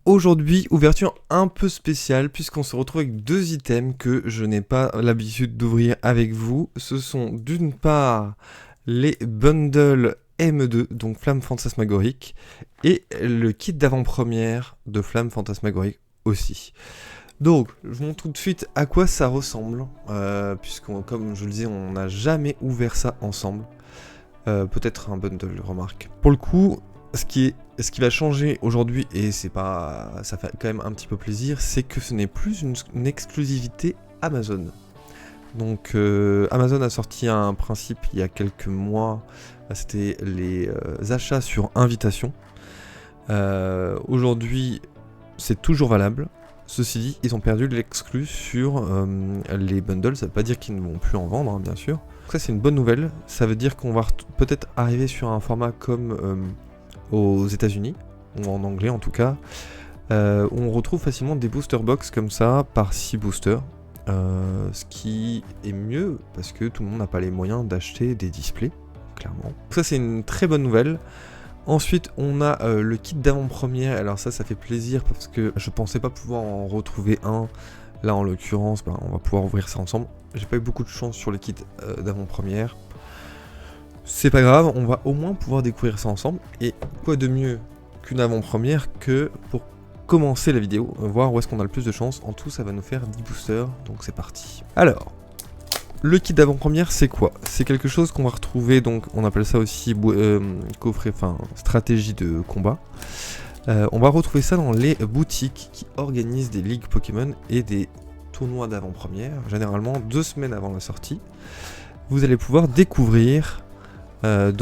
Aujourd'hui, ouverture un peu spéciale puisqu'on se retrouve avec deux items que je n'ai pas l'habitude d'ouvrir avec vous. Ce sont d'une part les bundles M2, donc Flamme Fantasmagorique, et le kit d'avant-première de Flamme Fantasmagorique aussi. Donc, je vous montre tout de suite à quoi ça ressemble, puisqu'on, comme je le disais, on n'a jamais ouvert ça ensemble. Peut-être un bundle, remarque. Pour le coup, ce qui va changer aujourd'hui, et c'est pas, ça fait quand même un petit peu plaisir, c'est que ce n'est plus une exclusivité Amazon. Donc Amazon a sorti un principe il y a quelques mois, c'était les achats sur invitation. Aujourd'hui, c'est toujours valable. Ceci dit, ils ont perdu l'exclu sur les bundles, ça veut pas dire qu'ils ne vont plus en vendre, hein, bien sûr. Donc ça c'est une bonne nouvelle, ça veut dire qu'on va peut-être arriver sur un format comme aux États-Unis, ou en anglais en tout cas, où on retrouve facilement des booster box comme ça, par 6 boosters, ce qui est mieux, parce que tout le monde n'a pas les moyens d'acheter des displays, clairement. Donc ça c'est une très bonne nouvelle. Ensuite, on a le kit d'avant-première. Alors ça fait plaisir parce que je pensais pas pouvoir en retrouver un. Là, en l'occurrence, on va pouvoir ouvrir ça ensemble. J'ai pas eu beaucoup de chance sur les kits d'avant-première. C'est pas grave, on va au moins pouvoir découvrir ça ensemble. Et quoi de mieux qu'une avant-première que pour commencer la vidéo, voir où est-ce qu'on a le plus de chance. En tout, ça va nous faire 10 boosters, donc c'est parti. Alors... le kit d'avant-première, c'est quoi? C'est quelque chose qu'on va retrouver, donc on appelle ça aussi coffret, enfin stratégie de combat. On va retrouver ça dans les boutiques qui organisent des ligues Pokémon et des tournois d'avant-première, généralement 2 semaines avant la sortie. Vous allez pouvoir découvrir les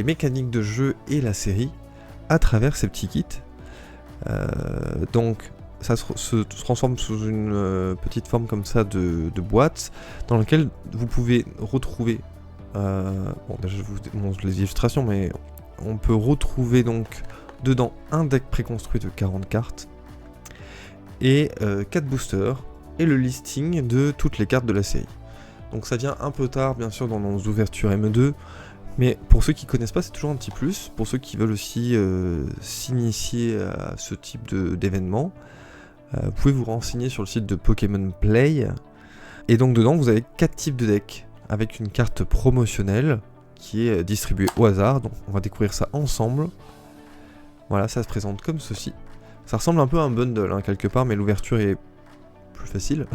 mécaniques de jeu et la série à travers ces petits kits. Donc ça se transforme sous une petite forme comme ça de boîte dans laquelle vous pouvez retrouver bon déjà je vous montre les illustrations, mais on peut retrouver donc dedans un deck préconstruit de 40 cartes et 4 boosters et le listing de toutes les cartes de la série. Donc ça vient un peu tard bien sûr dans nos ouvertures M2, mais pour ceux qui connaissent pas, c'est toujours un petit plus. Pour ceux qui veulent aussi s'initier à ce type d'événement, vous pouvez vous renseigner sur le site de Pokémon Play. Et donc dedans, vous avez 4 types de decks, avec une carte promotionnelle qui est distribuée au hasard. Donc on va découvrir ça ensemble. Voilà, ça se présente comme ceci. Ça ressemble un peu à un bundle, hein, quelque part, mais l'ouverture est plus facile.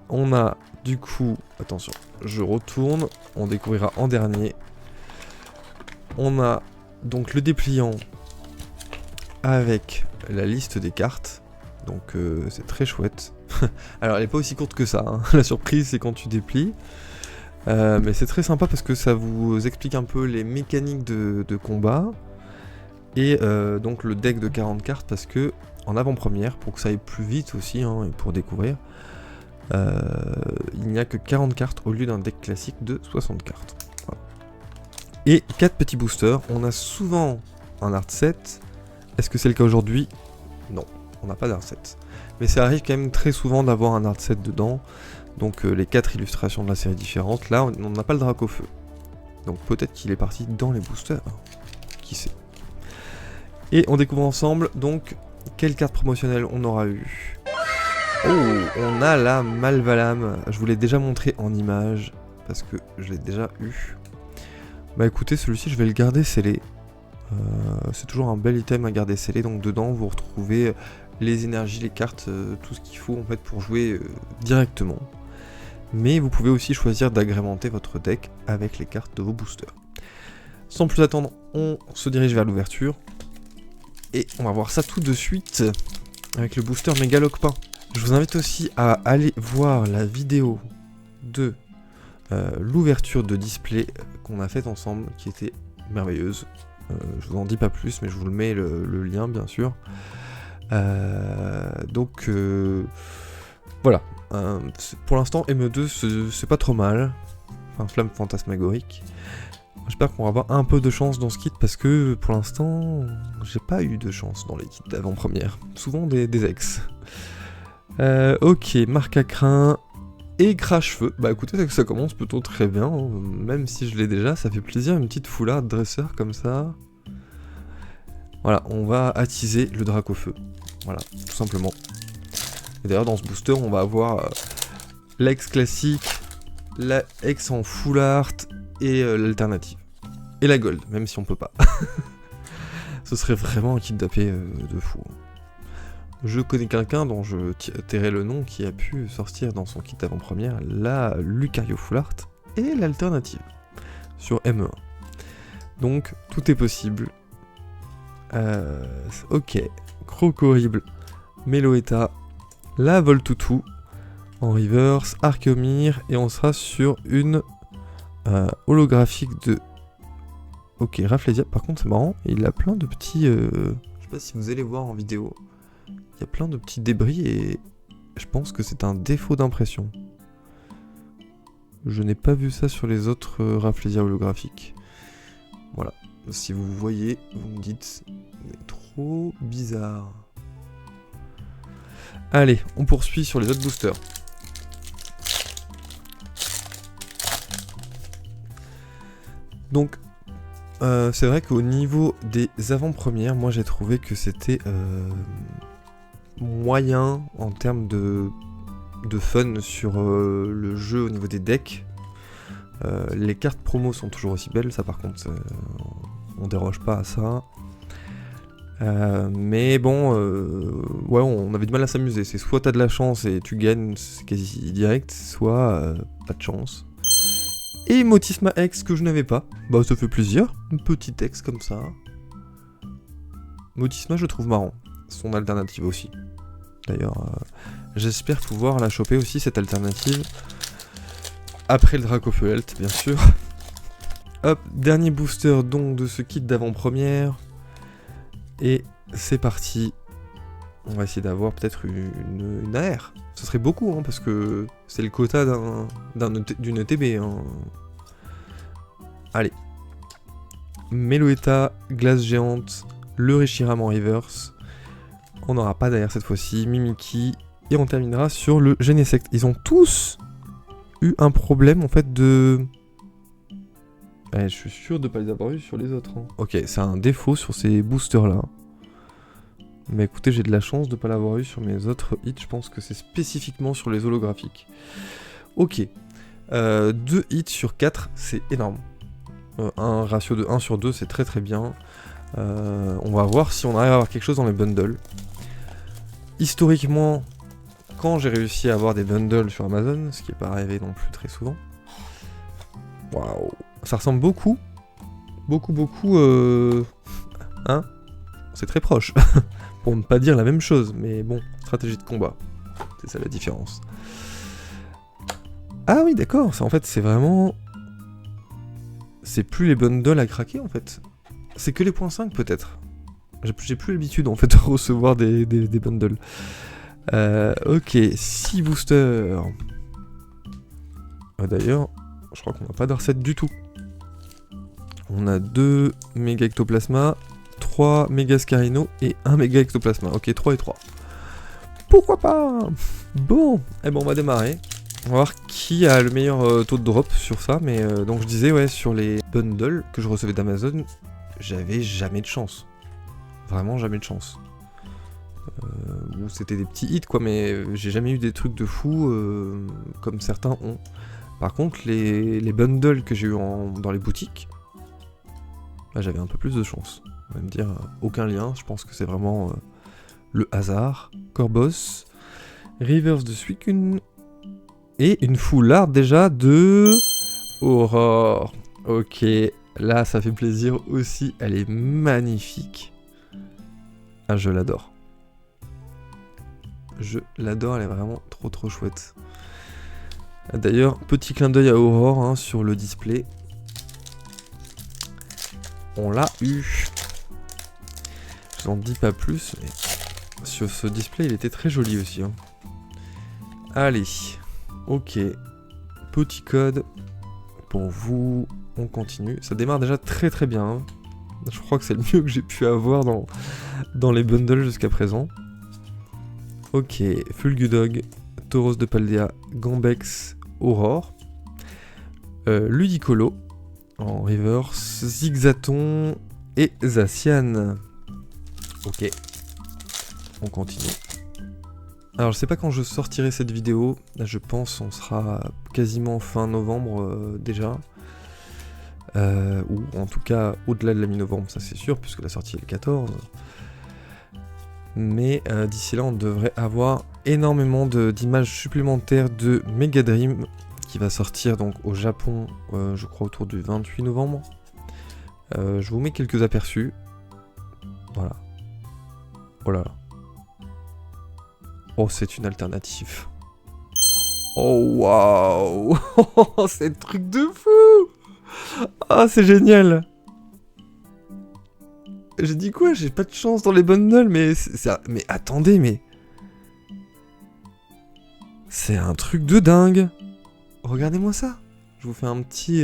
On a du coup, attention, je retourne, on découvrira en dernier. On a donc le dépliant avec la liste des cartes. Donc c'est très chouette. Alors elle est pas aussi courte que ça, hein. La surprise c'est quand tu déplies. Mais c'est très sympa parce que ça vous explique un peu les mécaniques de combat. Et donc le deck de 40 cartes parce que en avant-première, pour que ça aille plus vite aussi, hein, et pour découvrir, il n'y a que 40 cartes au lieu d'un deck classique de 60 cartes. Voilà. Et 4 petits boosters, on a souvent un art set. Est-ce que c'est le cas aujourd'hui? Non. On n'a pas d'art set. Mais ça arrive quand même très souvent d'avoir un art set dedans. Donc les 4 illustrations de la série différentes. Là, on n'a pas le Dracofeu. Donc peut-être qu'il est parti dans les boosters. Qui sait. Et on découvre ensemble, donc, quelle carte promotionnelle on aura eu. Oh, on a la Malvalam. Je vous l'ai déjà montré en image. Parce que je l'ai déjà eu. Bah écoutez, celui-ci, je vais le garder scellé. C'est toujours un bel item à garder scellé. Donc dedans, vous retrouvez les énergies, les cartes, tout ce qu'il faut en fait pour jouer directement. Mais vous pouvez aussi choisir d'agrémenter votre deck avec les cartes de vos boosters. Sans plus attendre, on se dirige vers l'ouverture. Et on va voir ça tout de suite avec le booster Mégalocpin. Je vous invite aussi à aller voir la vidéo de l'ouverture de display qu'on a faite ensemble, qui était merveilleuse. Je vous en dis pas plus, mais je vous le mets le lien bien sûr. Donc voilà, pour l'instant ME2 c'est pas trop mal, enfin Flamme Fantasmagorique. J'espère qu'on va avoir un peu de chance dans ce kit parce que pour l'instant j'ai pas eu de chance dans les kits d'avant-première, souvent des ex. Ok, marque à crin et crache-feu. Bah écoutez, ça commence plutôt très bien, hein. Même si je l'ai déjà, ça fait plaisir, une petite foulard dresseur comme ça. Voilà, on va attiser le Dracofeu. Voilà, tout simplement. Et d'ailleurs, dans ce booster, on va avoir l'ex classique, la ex en full art et l'alternative. Et la gold, même si on peut pas. Ce serait vraiment un kit d'AP de fou. Je connais quelqu'un dont je tairai le nom qui a pu sortir dans son kit avant-première la Lucario Full Art et l'alternative sur ME1. Donc tout est possible. Ok, Crocorrible, Meloetta, la Voltoutou en reverse, Archeomir et on sera sur une holographique de... Ok, Rafflesia, par contre c'est marrant, il a plein de petits... Je sais pas si vous allez voir en vidéo. Il y a plein de petits débris et je pense que c'est un défaut d'impression. Je n'ai pas vu ça sur les autres Rafflesia holographiques. Voilà. Si vous voyez, vous me dites, c'est trop bizarre. Allez, on poursuit sur les autres boosters. Donc, c'est vrai qu'au niveau des avant-premières, moi j'ai trouvé que c'était moyen en termes de fun sur le jeu au niveau des decks. Les cartes promo sont toujours aussi belles, ça par contre on déroge pas à ça. Mais bon, ouais, on avait du mal à s'amuser. C'est soit t'as de la chance et tu gagnes, c'est quasi direct, soit pas de chance. Et Motisma X que je n'avais pas, bah ça fait plaisir, un petit X comme ça. Motisma je trouve marrant, son alternative aussi. D'ailleurs, j'espère pouvoir la choper aussi cette alternative. Après le Dracofeu Health, bien sûr. Hop, dernier booster donc de ce kit d'avant-première. Et c'est parti. On va essayer d'avoir peut-être une AR. Ce serait beaucoup, hein, parce que c'est le quota d'une ETB. Hein. Allez. Meloetta, Glace Géante, le Reshiram en reverse. On n'aura pas d'AR cette fois-ci. Mimikyu. Et on terminera sur le Genesect. Ils ont tous eu un problème en fait de... je suis sûr de pas les avoir eu sur les autres. Hein. Ok, c'est un défaut sur ces boosters là. Mais écoutez, j'ai de la chance de pas l'avoir eu sur mes autres hits. Je pense que c'est spécifiquement sur les holographiques. Ok. 2 hits sur 4, c'est énorme. Un ratio de 1 sur 2, c'est très très bien. On va voir si on arrive à avoir quelque chose dans les bundles. Historiquement, quand j'ai réussi à avoir des bundles sur Amazon, ce qui n'est pas arrivé non plus très souvent. Waouh. Ça ressemble beaucoup. Beaucoup, hein? C'est très proche. Pour ne pas dire la même chose, mais bon, stratégie de combat. C'est ça la différence. Ah oui, d'accord, en fait, c'est vraiment... C'est plus les bundles à craquer, en fait. C'est que les points 5, peut-être. J'ai plus l'habitude, en fait, de recevoir des bundles. Ok, 6 boosters. D'ailleurs, je crois qu'on n'a pas de recette du tout. On a 2 méga ectoplasma, 3 méga scarino et 1 méga ectoplasma. Ok, 3 et 3. Pourquoi pas? Bon, eh ben on va démarrer. On va voir qui a le meilleur taux de drop sur ça. Mais donc je disais, ouais, sur les bundles que je recevais d'Amazon, j'avais jamais de chance. Vraiment jamais de chance. C'était des petits hits quoi, mais j'ai jamais eu des trucs de fou comme certains ont. Par contre, les bundles que j'ai eu dans les boutiques, bah, j'avais un peu plus de chance. On va me dire, aucun lien, je pense que c'est vraiment le hasard. Corboss, Reverse de Suicune, et une full art déjà de Aurore. Ok, là ça fait plaisir aussi, elle est magnifique. Ah, je l'adore. Je l'adore, elle est vraiment trop chouette. D'ailleurs, petit clin d'œil à Aurore hein, sur le display. On l'a eu. Je vous en dis pas plus, mais sur ce display, il était très joli aussi. Hein. Allez, ok. Petit code pour vous. On continue. Ça démarre déjà très bien. Hein. Je crois que c'est le mieux que j'ai pu avoir dans les bundles jusqu'à présent. Ok, Fulgudog, Tauros de Paldea, Gambex, Aurore, Ludicolo en reverse, Zigzaton et Zacian. Ok. On continue. Alors je sais pas quand je sortirai cette vidéo, là je pense on sera quasiment fin novembre déjà. Ou en tout cas au-delà de la mi-novembre, ça c'est sûr, puisque la sortie est le 14. Mais d'ici là on devrait avoir énormément d'images supplémentaires de Mega Dream qui va sortir donc au Japon, je crois autour du 28 novembre. Je vous mets quelques aperçus. Voilà. Oh là là. Oh, c'est une alternative. Oh waouh. C'est un truc de fou. Ah, c'est génial. J'ai dit quoi? J'ai pas de chance dans les bundles, mais mais attendez, mais c'est un truc de dingue. Regardez-moi ça. Je vous fais un petit.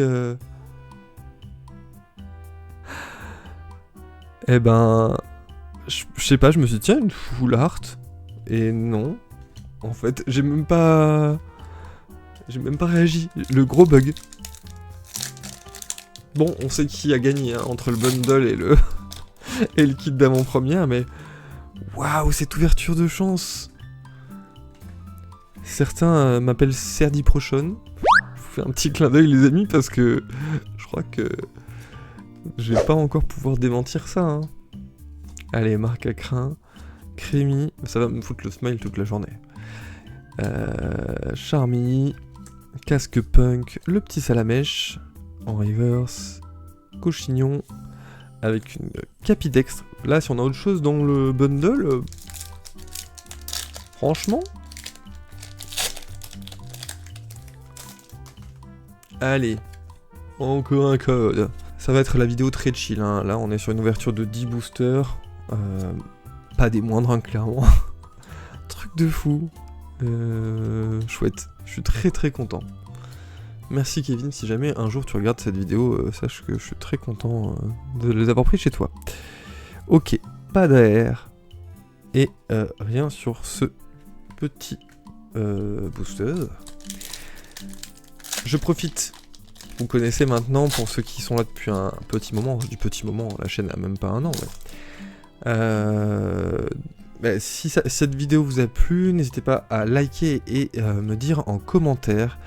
Eh ben, je sais pas. Je me suis dit tiens une full art et non. En fait, j'ai même pas réagi. Le gros bug. Bon, on sait qui a gagné hein, entre le bundle et le et le kit d'avant-première, mais waouh, cette ouverture de chance. Certains m'appellent Serdi Prochon. Je vous fais un petit clin d'œil les amis parce que je crois que je vais pas encore pouvoir démentir ça. Hein. Allez, marque à crin, Crémy, ça va me foutre le smile toute la journée. Charmy, casque punk, le petit salamèche en reverse, cochignon avec une capidextre. Là, si on a autre chose dans le bundle, franchement. Allez, encore un code. Ça va être la vidéo très chill. Hein. Là, on est sur une ouverture de 10 boosters. Pas des moindres, hein, clairement. Truc de fou. Chouette. Je suis très très content. Merci Kevin, si jamais un jour tu regardes cette vidéo, sache que je suis très content de les avoir pris chez toi. Ok, pas d'air. Et rien sur ce petit booster. Je profite. Vous connaissez maintenant, pour ceux qui sont là depuis un petit moment, je dis petit moment, la chaîne a même pas un an, mais... si cette vidéo vous a plu, n'hésitez pas à liker et me dire en commentaire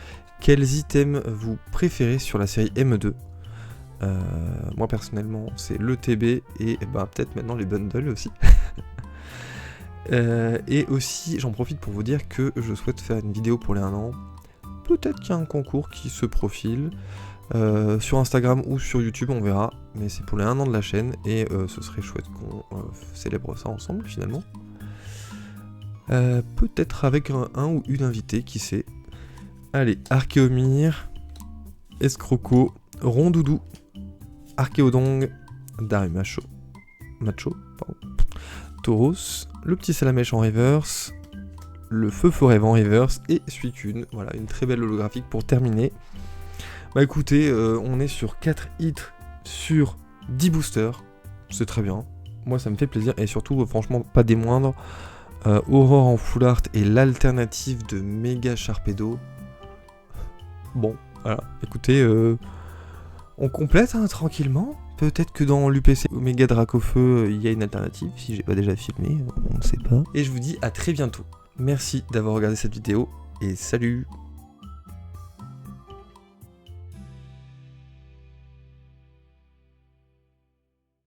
quels items vous préférez sur la série M2. Moi personnellement c'est le TB et bah, peut-être maintenant les bundles aussi. Et aussi j'en profite pour vous dire que je souhaite faire une vidéo pour les 1 an. Peut-être qu'il y a un concours qui se profile. Sur Instagram ou sur YouTube on verra. Mais c'est pour les 1 an de la chaîne et ce serait chouette qu'on célèbre ça ensemble finalement. Peut-être avec un ou une invitée, qui sait. Allez, Archéomir, Escroco, Rondoudou, Archéodong, Darumacho, pardon, Tauros, le petit Salamèche en reverse, le Feu Forêt en reverse et Suicune. Voilà, une très belle holographique pour terminer. Bah écoutez, on est sur 4 hits sur 10 boosters. C'est très bien. Moi ça me fait plaisir et surtout, franchement, pas des moindres. Aurore en full art et l'alternative de Méga Sharpedo. Bon, voilà, écoutez, on complète hein, tranquillement. Peut-être que dans l'UPC Omega Dracofeu, il y a une alternative, si j'ai pas déjà filmé, on ne sait pas. Et je vous dis à très bientôt. Merci d'avoir regardé cette vidéo, et salut!